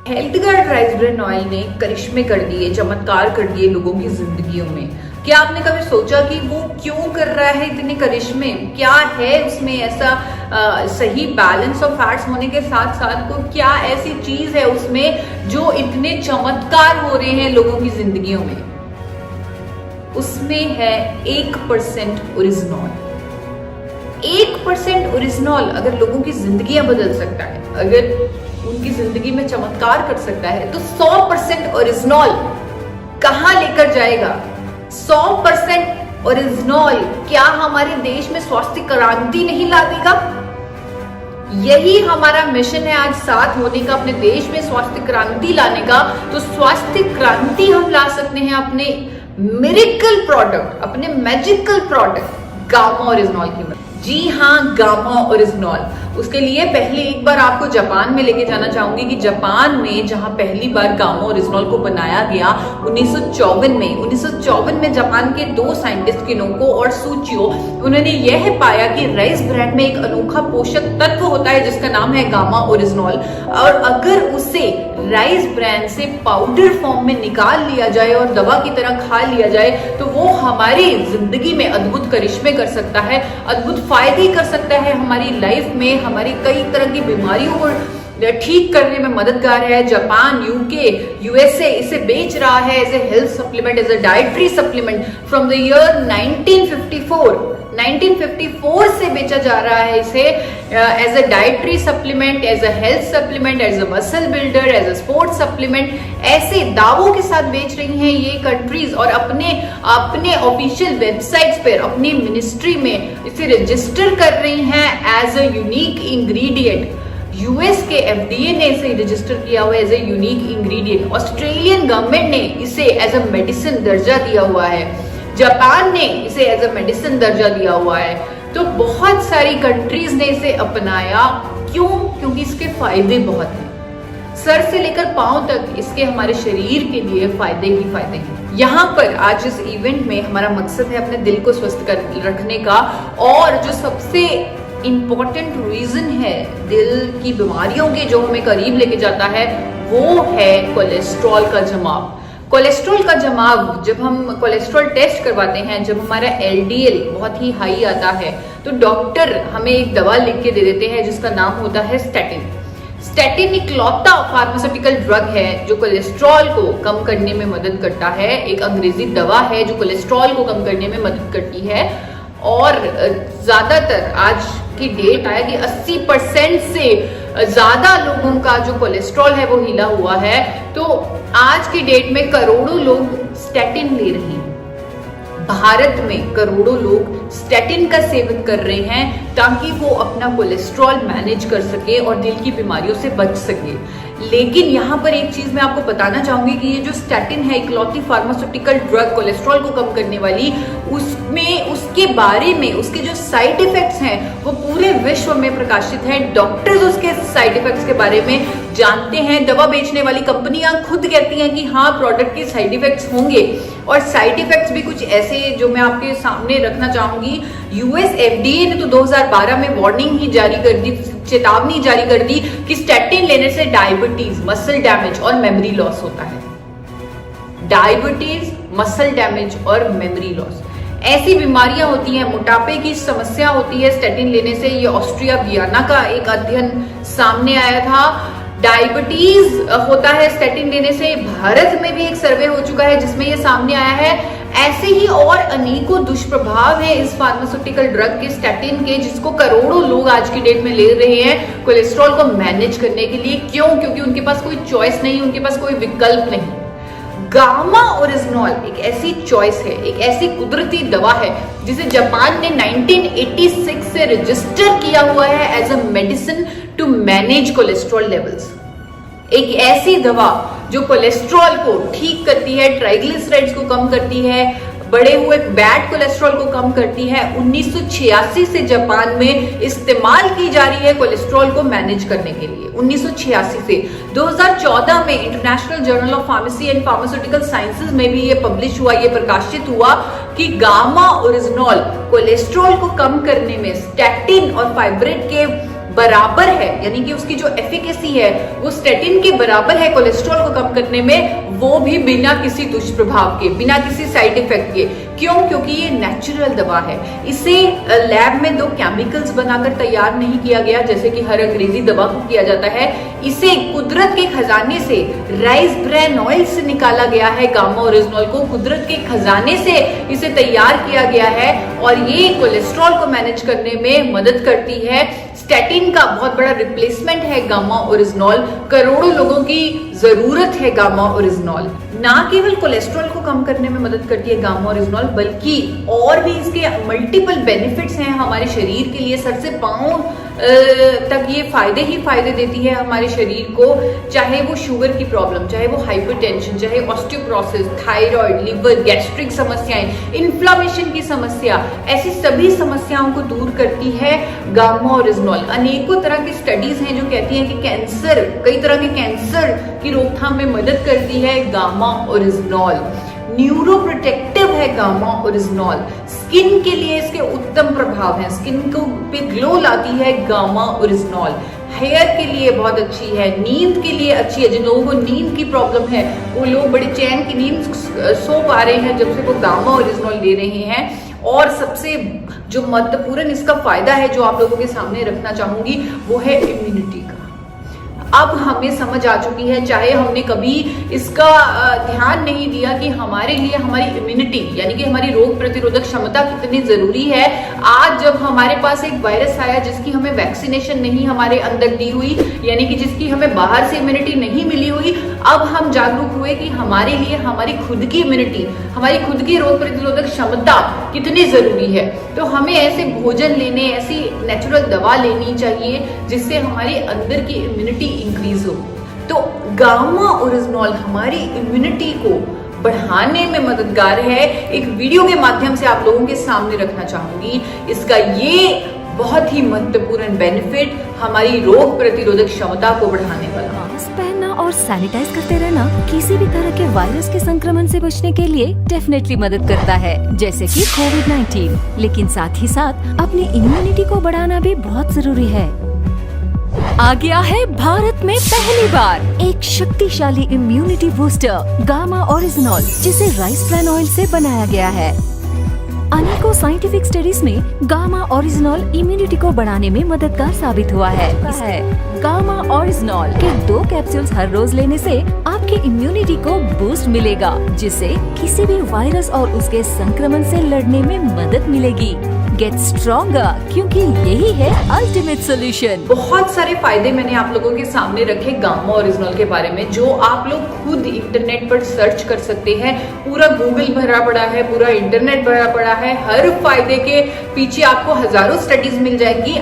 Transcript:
Health guard rice bran oil ने करिश्मे कर दिए, चमत्कार कर दिए लोगों की जिंदगियों में। क्या आपने कभी सोचा कि वो क्यों कर रहा है इतने करिश्मे? क्या है उसमें ऐसा सही बैलेंस ऑफ फैट्स होने के साथ साथ को क्या ऐसी चीज है उसमें जो इतने चमत्कार हो रहे हैं लोगों की जिंदगियों में? उसमें है 1% ओरिजिनॉल। 1% ओरिजिनॉल अगर लोगों की जिंदगियां बदल सकता है, अगर उनकी जिंदगी में चमत्कार कर सकता है, तो 100% ओरिजिनॉल कहां लेकर जाएगा? 100% ओरिजिनॉल क्या हमारे देश में स्वास्थ्य क्रांति नहीं ला देगा? यही हमारा मिशन है आज साथ होने का, अपने देश में स्वास्थ्य क्रांति लाने का। तो स्वास्थ्य क्रांति हम ला सकते हैं अपने मिरेकल प्रोडक्ट, अपने मैजिकल प्रोडक्ट गामा ओरिजिनॉल की मदद। जी हाँ, गामा ओरिजिनॉल। उसके लिए पहले एक बार आपको जापान में लेके जाना चाहूंगी कि जापान में जहां पहली बार गामा ओरिजिनॉल को बनाया गया 1954 में जापान के 2 साइंटिस्ट किनोको और सूचियो, उन्होंने यह पाया कि राइस ब्रान में एक अनोखा पोषक तत्व होता है जिसका नाम है गामा ओरिजिनॉल, और अगर उसे राइस ब्रान से पाउडर फॉर्म में निकाल लिया जाए और दवा की तरह खा लिया जाए तो वो हमारी जिंदगी में अद्भुत करिश्मे कर सकता है, अद्भुत फायदे कर सकता है हमारी लाइफ में, हमारी कई तरह की बीमारियों को ठीक करने में मददगार है। जापान, यूके, यूएसए इसे बेच रहा है as a health supplement, as a dietary supplement from the year 1954 से बेचा जा रहा है इसे as a dietary supplement, as a health supplement, as a muscle builder, as a sports supplement, ऐसे दावों के साथ बेच रही हैं ये कंट्रीज, और अपने ऑफिशियल वेबसाइट्स पर, अपनी मिनिस्ट्री में इसे रजिस्टर कर रही हैं as a unique ingredient. US के एफडीए ने इसे रजिस्टर किया हुआ है as a unique ingredient. Australian government ने इसे एज ए मेडिसिन दर्जा दिया हुआ है। जापान ने इसे एज ए मेडिसिन दर्जा दिया हुआ है। तो बहुत सारी कंट्रीज ने इसे अपनाया। क्यों? क्योंकि इसके फायदे बहुत हैं। सर से लेकर पांव तक इसके हमारे शरीर के लिए फायदे ही फायदे हैं। यहाँ पर आज इस इवेंट में हमारा मकसद है अपने दिल को स्वस्थ रखने का, और जो सबसे इंपॉर्टेंट रीजन है दिल की बीमारियों के जो हमें करीब लेके जाता है वो है कोलेस्ट्रॉल का जमाव। कोलेस्ट्रॉल का जमाव, जब हम कोलेस्ट्रॉल टेस्ट करवाते हैं, जब हमारा एलडीएल बहुत ही हाई आता है तो डॉक्टर हमें एक दवा लिख के दे देते हैं जिसका नाम होता है स्टैटिन। स्टैटिन इकलौता फार्मास्यूटिकल ड्रग है जो कोलेस्ट्रॉल को कम करने में मदद करता है। एक अंग्रेजी दवा है जो कोलेस्ट्रॉल को कम करने में मदद करती है, और ज्यादातर आज की डेट आया कि 80% से ज्यादा लोगों का जो कोलेस्ट्रॉल है वो हिला हुआ है। तो आज की डेट में करोड़ों लोग स्टैटिन ले रहे हैं। भारत में करोड़ों लोग स्टैटिन का सेवन कर रहे हैं ताकि वो अपना कोलेस्ट्रॉल मैनेज कर सके और दिल की बीमारियों से बच सके। लेकिन यहाँ पर एक चीज मैं आपको बताना चाहूंगी कि ये जो स्टैटिन है, इकलौती फार्मास्यूटिकल ड्रग कोलेस्ट्रॉल को कम करने वाली, उसमें उसके बारे में उसके जो साइड इफेक्ट्स हैं वो पूरे विश्व में प्रकाशित हैं। डॉक्टर्स उसके साइड इफेक्ट्स के बारे में जानते हैं। दवा बेचने वाली कंपनियां खुद कहती हैं कि हाँ, प्रोडक्ट के साइड इफेक्ट्स होंगे, और साइड इफेक्ट्स भी कुछ ऐसे जो मैं आपके सामने रखना चाहूंगी। यूएस एफडीए ने तो 2012 में वार्निंग ही जारी कर दी, चेतावनी जारी कर दी कि स्टैटिन लेने से डायबिटीज, मसल डैमेज और मेमोरी लॉस होता है। डायबिटीज, मसल डैमेज और मेमोरी लॉस ऐसी बीमारियां होती हैं, मोटापे की समस्या होती है स्टैटिन लेने से। ये ऑस्ट्रिया वियना का एक अध्ययन सामने आया था। डायबिटीज होता है स्टैटिन लेने से। भारत में भी एक सर्वे हो चुका है जिसमें ये सामने आया है। ऐसे ही और अनेकों दुष्प्रभाव है इस फार्मास्यूटिकल ड्रग के, स्टैटिन के, जिसको करोड़ों लोग आज की डेट में ले रहे हैं कोलेस्ट्रॉल को मैनेज करने के लिए। क्यों? क्योंकि उनके पास कोई चॉइस नहीं, उनके पास कोई विकल्प नहीं। गामा ओरिजिनॉल एक ऐसी चॉइस है, एक ऐसी कुदरती दवा है जिसे जापान ने 1986 से रजिस्टर किया हुआ है as a medicine to manage cholesterol levels. एक ऐसी दवा जो कोलेस्ट्रॉल को ठीक करती है, ट्राइग्लिसराइड्स को कम करती है, बढ़े हुए बैड कोलेस्ट्रॉल को कम करती है। 1986 से जापान में इस्तेमाल की जा रही है कोलेस्ट्रॉल को मैनेज करने के लिए। 1986 से 2014 में international journal of pharmacy and pharmaceutical sciences में भी ये पब्लिश हुआ, ये प्रकाशित हुआ कि गामा ओरिजिनॉल कोलेस्ट्रॉल को कम करने में स्टैटिन और फाइब्रेट के बराबर है, यानी कि उसकी जो एफिकेसी है वो स्टैटिन के बराबर है कोलेस्ट्रॉल को कम करने में, वो भी बिना किसी दुष्प्रभाव के, बिना किसी साइड इफेक्ट के। क्यों? क्योंकि ये नेचुरल दवा है। इसे लैब में 2 केमिकल्स बनाकर तैयार नहीं किया गया जैसे कि हर अंग्रेजी दवा को किया जाता है। इसे कुदरत के खजाने से, राइस ब्रान ऑयल से निकाला गया है। गामा ओरिजिनॉल को कुदरत के खजाने से इसे तैयार किया गया है और ये कोलेस्ट्रॉल को मैनेज करने में मदद करती है। स्टैटिन का बहुत बड़ा रिप्लेसमेंट है गामा ओरिजिनॉल। करोड़ों लोगों की जरूरत है गामा ओरिजिनॉल। ना केवल कोलेस्ट्रॉल को कम करने में मदद करती है गामा ओरिजिनॉल, बल्कि और भी इसके मल्टीपल बेनिफिट्स हैं हमारे शरीर के लिए। सर से पांव तक ये फायदे ही फायदे देती है हमारे शरीर को, चाहे वो शुगर की प्रॉब्लम, चाहे वो हाइपरटेंशन, चाहे ऑस्टियोपोरोसिस, थायराइड, लिवर, गैस्ट्रिक समस्याएं, इन्फ्लामेशन की समस्या, ऐसी सभी समस्याओं को दूर करती है गामा ओरिजिनॉल। अनेकों तरह की स्टडीज हैं जो कहती हैं कि कैंसर, कई तरह के कैंसर की रोकथाम में मदद करती है गामा ओरिजिनॉल। न्यूरो प्रोटेक्टिव है गामा ओरिजिनॉल। स्किन के लिए इसके उत्तम प्रभाव हैं, स्किन को पे ग्लो लाती है गामा ओरिजिनॉल। हेयर के लिए बहुत अच्छी है, नींद के लिए अच्छी है। जिन लोगों को नींद की प्रॉब्लम है वो लोग बड़ी चैन की नींद सो पा रहे हैं जब से वो गामा ओरिजिनॉल ले रहे हैं। और सबसे जो महत्वपूर्ण इसका फायदा है जो आप लोगों के सामने रखना चाहूंगी वो है इम्यूनिटी का। अब हमें समझ आ चुकी है, चाहे हमने कभी इसका ध्यान नहीं दिया कि हमारे लिए हमारी इम्यूनिटी यानी कि हमारी रोग प्रतिरोधक क्षमता कितनी जरूरी है। आज जब हमारे पास एक वायरस आया जिसकी हमें वैक्सीनेशन नहीं हमारे अंदर दी हुई, यानी कि जिसकी हमें बाहर से इम्यूनिटी नहीं मिली हुई, अब हम जागरूक हुए कि हमारे लिए हमारी खुद की इम्यूनिटी, हमारी खुद की रोग प्रतिरोधक क्षमता कितनी जरूरी है। तो हमें ऐसे भोजन लेने, ऐसी नेचुरल दवा लेनी चाहिए जिससे हमारे अंदर की इम्यूनिटी इंक्रीज हो। तो गामा ओरिजिनॉल हमारी इम्यूनिटी को बढ़ाने में मददगार है। एक वीडियो के माध्यम से आप लोगों के सामने रखना चाहूंगी इसका ये बहुत ही महत्वपूर्ण बेनिफिट, हमारी रोग प्रतिरोधक क्षमता को बढ़ाने वाला। मास्क पहनना और सैनिटाइज करते रहना किसी भी तरह के वायरस के संक्रमण से बचने के लिए डेफिनेटली मदद करता है, जैसे कि कोविड-19। लेकिन साथ ही साथ अपनी इम्यूनिटी को बढ़ाना भी बहुत जरूरी है। आ गया है भारत में पहली बार एक शक्तिशाली इम्यूनिटी बूस्टर गामा ओरिजिनॉल, जिसे राइस ब्रान ऑयल से बनाया गया है। अनेकों साइंटिफिक स्टडीज में गामा ओरिजिनॉल इम्यूनिटी को बढ़ाने में मददगार साबित हुआ है। गामा ओरिजिनॉल के 2 कैप्सूल्स हर रोज लेने से आपकी इम्यूनिटी को बूस्ट मिलेगा, जिससे किसी भी वायरस और उसके संक्रमण से लड़ने में मदद मिलेगी। गेट स्ट्रॉन्गर, क्योंकि यही है अल्टीमेट सोल्यूशन। बहुत सारे फायदे मैंने आप लोगों के सामने रखे गामा ओरिजिनॉल के बारे में, जो आप लोग खुद इंटरनेट पर सर्च कर सकते हैं। पूरा गूगल भरा पड़ा है, पूरा इंटरनेट भरा पड़ा है। हर फायदे के पीछे आपको हजारों स्टडीज मिल जाएंगी।